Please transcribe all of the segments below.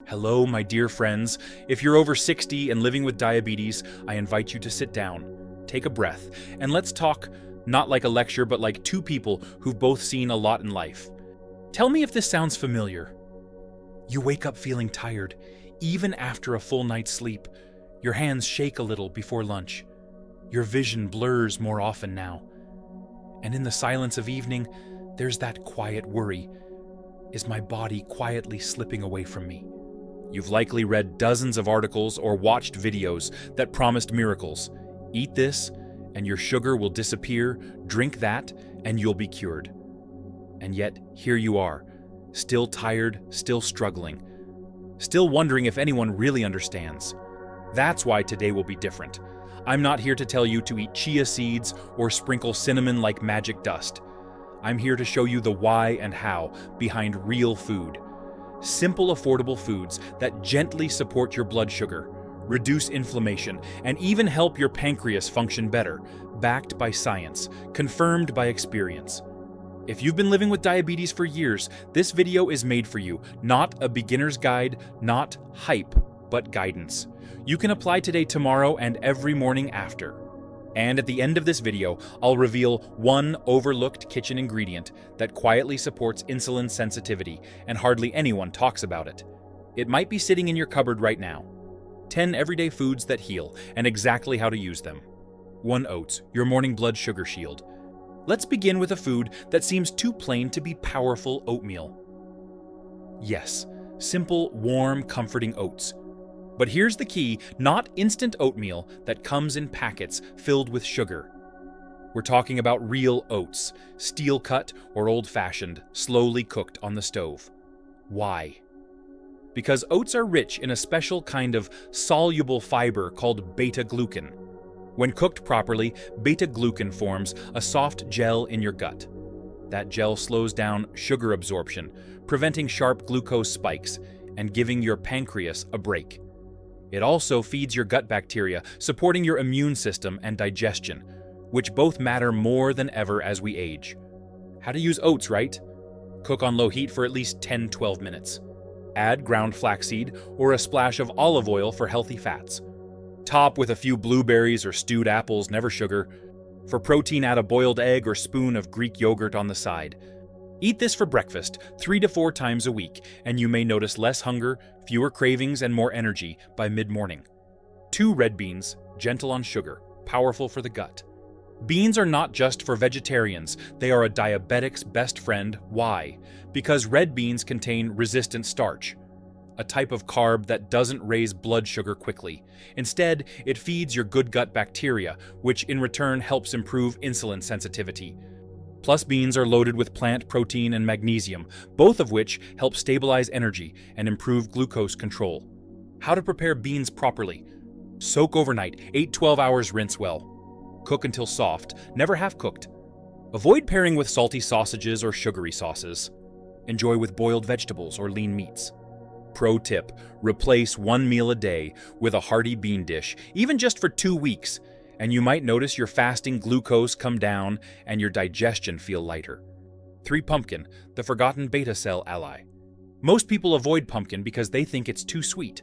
Hello, my dear friends. If you're over 60 and living with diabetes, I invite you to sit down, take a breath, and let's talk, not like a lecture, but like two people who've both seen a lot in life. Tell me if this sounds familiar. You wake up feeling tired, even after a full night's sleep. Your hands shake a little before lunch. Your vision blurs more often now. And in the silence of evening, there's that quiet worry. Is my body quietly slipping away from me? You've likely read dozens of articles or watched videos that promised miracles. Eat this, and your sugar will disappear. Drink that, and you'll be cured. And yet, here you are, still tired, still struggling, still wondering if anyone really understands. That's why today will be different. I'm not here to tell you to eat chia seeds or sprinkle cinnamon like magic dust. I'm here to show you the why and how behind real food. Simple, affordable foods that gently support your blood sugar, reduce inflammation, and even help your pancreas function better, backed by science, confirmed by experience. If you've been living with diabetes for years, this video is made for you, not a beginner's guide, not hype, but guidance. You can apply today, tomorrow, and every morning after. And at the end of this video, I'll reveal one overlooked kitchen ingredient that quietly supports insulin sensitivity, and hardly anyone talks about it. It might be sitting in your cupboard right now. 10 everyday foods that heal, and exactly how to use them. 1 oats, your morning blood sugar shield. Let's begin with a food that seems too plain to be powerful: oatmeal. Yes, simple, warm, comforting oats. But here's the key, not instant oatmeal that comes in packets filled with sugar. We're talking about real oats, steel-cut or old-fashioned, slowly cooked on the stove. Why? Because oats are rich in a special kind of soluble fiber called beta-glucan. When cooked properly, beta-glucan forms a soft gel in your gut. That gel slows down sugar absorption, preventing sharp glucose spikes and giving your pancreas a break. It also feeds your gut bacteria, supporting your immune system and digestion, which both matter more than ever as we age. How to use oats, right? Cook on low heat for at least 10-12 minutes. Add ground flaxseed or a splash of olive oil for healthy fats. Top with a few blueberries or stewed apples, never sugar. For protein, add a boiled egg or spoon of Greek yogurt on the side. Eat this for breakfast 3 to 4 times a week, and you may notice less hunger, fewer cravings, and more energy by mid-morning. 2 red beans, gentle on sugar, powerful for the gut. Beans are not just for vegetarians, they are a diabetic's best friend. Why? Because red beans contain resistant starch, a type of carb that doesn't raise blood sugar quickly. Instead, it feeds your good gut bacteria, which in return helps improve insulin sensitivity. Plus, beans are loaded with plant protein and magnesium, both of which help stabilize energy and improve glucose control. How to prepare beans properly? Soak overnight, 8-12 hours, rinse well. Cook until soft, never half-cooked. Avoid pairing with salty sausages or sugary sauces. Enjoy with boiled vegetables or lean meats. Pro tip, replace 1 meal a day with a hearty bean dish, even just for 2 weeks. And you might notice your fasting glucose come down and your digestion feel lighter. 3 pumpkin, the forgotten beta cell ally. Most people avoid pumpkin because they think it's too sweet.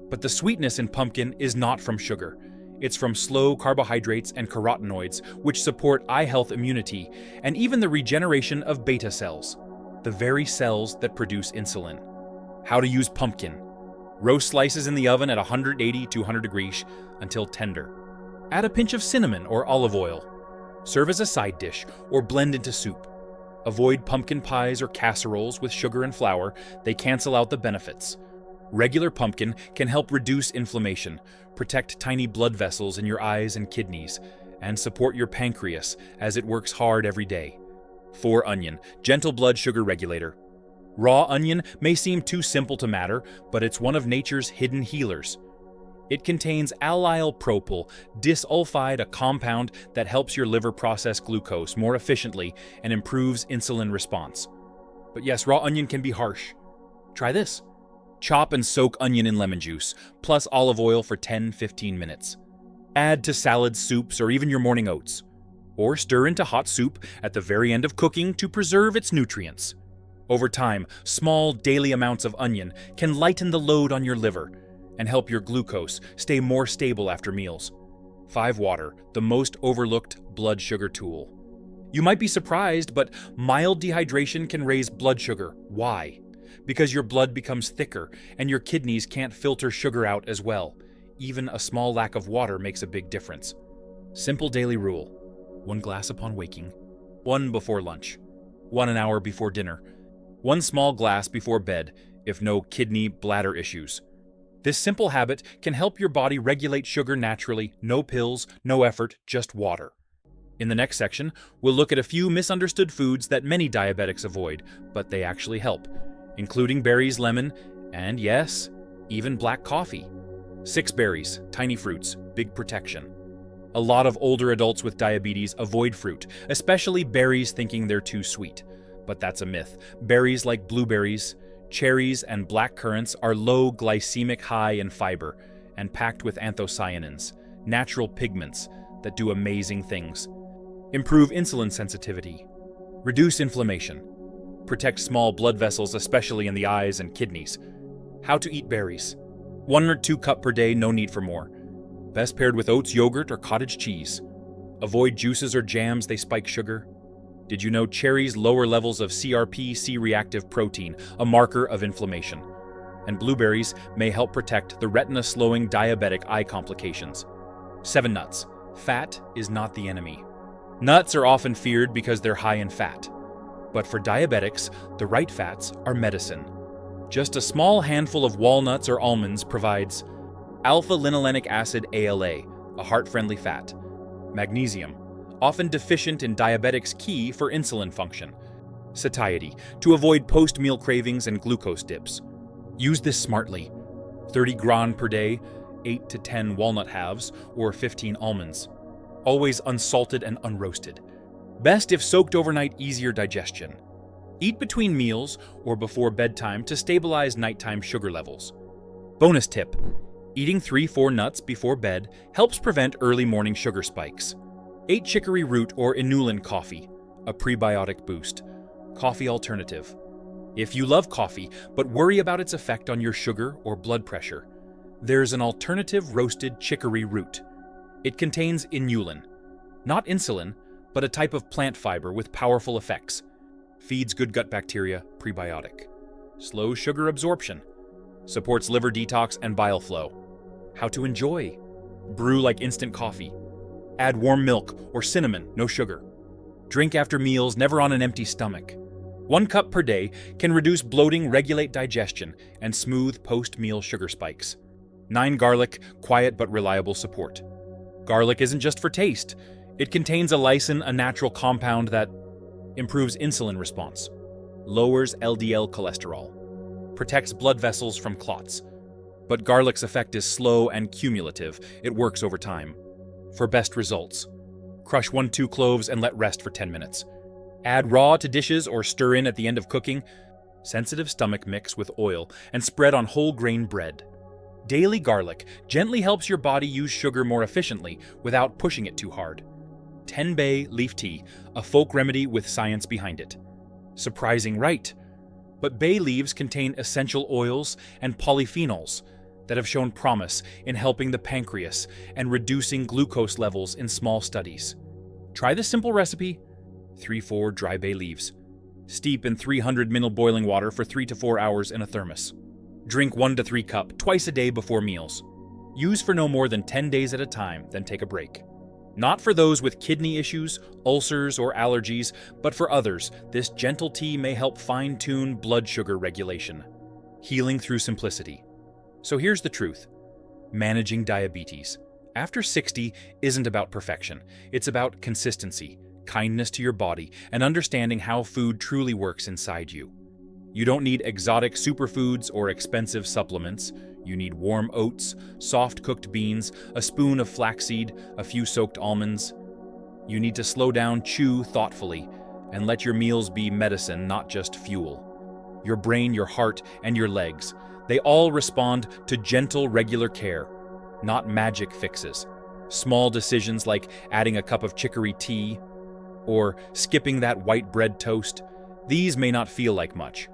But the sweetness in pumpkin is not from sugar. It's from slow carbohydrates and carotenoids, which support eye health, immunity, and even the regeneration of beta cells, the very cells that produce insulin. How to use pumpkin. Roast slices in the oven at 180 to 200 degrees until tender. Add a pinch of cinnamon or olive oil. Serve as a side dish or blend into soup. Avoid pumpkin pies or casseroles with sugar and flour. They cancel out the benefits. Regular pumpkin can help reduce inflammation, protect tiny blood vessels in your eyes and kidneys, and support your pancreas as it works hard every day. 4 onion, gentle blood sugar regulator. Raw onion may seem too simple to matter, but it's one of nature's hidden healers. It contains allyl propyl disulfide, a compound that helps your liver process glucose more efficiently and improves insulin response. But yes, raw onion can be harsh. Try this. Chop and soak onion in lemon juice, plus olive oil for 10-15 minutes. Add to salads, soups, or even your morning oats. Or stir into hot soup at the very end of cooking to preserve its nutrients. Over time, small daily amounts of onion can lighten the load on your liver and help your glucose stay more stable after meals. 5. Water, the most overlooked blood sugar tool. You might be surprised, but mild dehydration can raise blood sugar. Why? Because your blood becomes thicker and your kidneys can't filter sugar out as well. Even a small lack of water makes a big difference. Simple daily rule: 1 glass upon waking, 1 before lunch, 1 an hour before dinner, 1 small glass before bed if no kidney bladder issues. This simple habit can help your body regulate sugar naturally, no pills, no effort, just water. In the next section, we'll look at a few misunderstood foods that many diabetics avoid, but they actually help, including berries, lemon, and yes, even black coffee. 6 berries, tiny fruits, big protection. A lot of older adults with diabetes avoid fruit, especially berries, thinking they're too sweet. But that's a myth. Berries like blueberries, cherries, and black currants are low glycemic, high in fiber, and packed with anthocyanins, natural pigments that do amazing things. Improve insulin sensitivity, reduce inflammation, protect small blood vessels, especially in the eyes and kidneys. How to eat berries: 1 or 2 cups per day, no need for more. Best paired with oats, yogurt, or cottage cheese. Avoid juices or jams, they spike sugar. Did you know cherries lower levels of CRP, C-reactive protein, a marker of inflammation? And blueberries may help protect the retina-slowing diabetic eye complications. 7 nuts. Fat is not the enemy. Nuts are often feared because they're high in fat. But for diabetics, the right fats are medicine. Just a small handful of walnuts or almonds provides alpha-linolenic acid, ALA, a heart-friendly fat, magnesium, often deficient in diabetics, key for insulin function, satiety, to avoid post-meal cravings and glucose dips. Use this smartly: 30 gran per day, 8 to 10 walnut halves, or 15 almonds. Always unsalted and unroasted. Best if soaked overnight, easier digestion. Eat between meals or before bedtime to stabilize nighttime sugar levels. Bonus tip: eating 3-4 nuts before bed helps prevent early morning sugar spikes. 8 chicory root or inulin coffee, a prebiotic boost. Coffee alternative. If you love coffee but worry about its effect on your sugar or blood pressure, there's an alternative: roasted chicory root. It contains inulin, not insulin, but a type of plant fiber with powerful effects. Feeds good gut bacteria, prebiotic. Slows sugar absorption. Supports liver detox and bile flow. How to enjoy: brew like instant coffee. Add warm milk or cinnamon, no sugar. Drink after meals, never on an empty stomach. 1 cup per day can reduce bloating, regulate digestion, and smooth post-meal sugar spikes. 9 garlic, quiet but reliable support. Garlic isn't just for taste. It contains allicin, a natural compound that improves insulin response, lowers LDL cholesterol, protects blood vessels from clots. But garlic's effect is slow and cumulative. It works over time. For best results, crush 1-2 cloves and let rest for 10 minutes. Add raw to dishes or stir in at the end of cooking. Sensitive stomach, mix with oil and spread on whole grain bread. Daily garlic gently helps your body use sugar more efficiently without pushing it too hard. 10 bay leaf tea, a folk remedy with science behind it. Surprising, right? But bay leaves contain essential oils and polyphenols that have shown promise in helping the pancreas and reducing glucose levels in small studies. Try this simple recipe: 3-4 dry bay leaves. Steep in 300 ml boiling water for 3 to 4 hours in a thermos. Drink 1 to 3 cups twice a day before meals. Use for no more than 10 days at a time, then take a break. Not for those with kidney issues, ulcers, or allergies, but for others, this gentle tea may help fine-tune blood sugar regulation. Healing through simplicity. So here's the truth. Managing diabetes after 60 isn't about perfection. It's about consistency, kindness to your body, and understanding how food truly works inside you. You don't need exotic superfoods or expensive supplements. You need warm oats, soft cooked beans, a spoon of flaxseed, a few soaked almonds. You need to slow down, chew thoughtfully, and let your meals be medicine, not just fuel. Your brain, your heart, and your legs, they all respond to gentle, regular care, not magic fixes. Small decisions like adding a cup of chicory tea or skipping that white bread toast, These may not feel like much,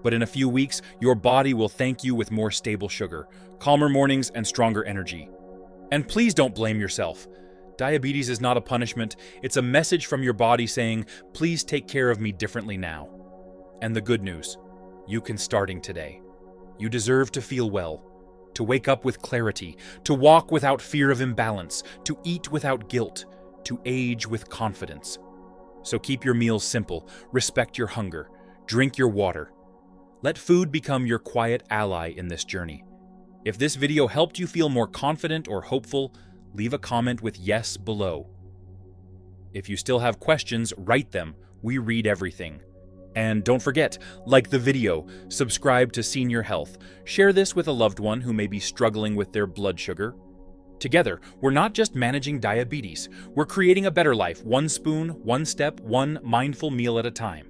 but in a few weeks, your body will thank you with more stable sugar, calmer mornings, and stronger energy. And please don't blame yourself. Diabetes is not a punishment, it's a message from your body saying, please take care of me differently now. And the good news, you can starting today. You deserve to feel well, to wake up with clarity, to walk without fear of imbalance, to eat without guilt, to age with confidence. So keep your meals simple, respect your hunger, drink your water. Let food become your quiet ally in this journey. If this video helped you feel more confident or hopeful, leave a comment with yes below. If you still have questions, write them. We read everything. And don't forget, like the video, subscribe to Senior Health, share this with a loved one who may be struggling with their blood sugar. Together, we're not just managing diabetes, we're creating a better life, one spoon, one step, one mindful meal at a time.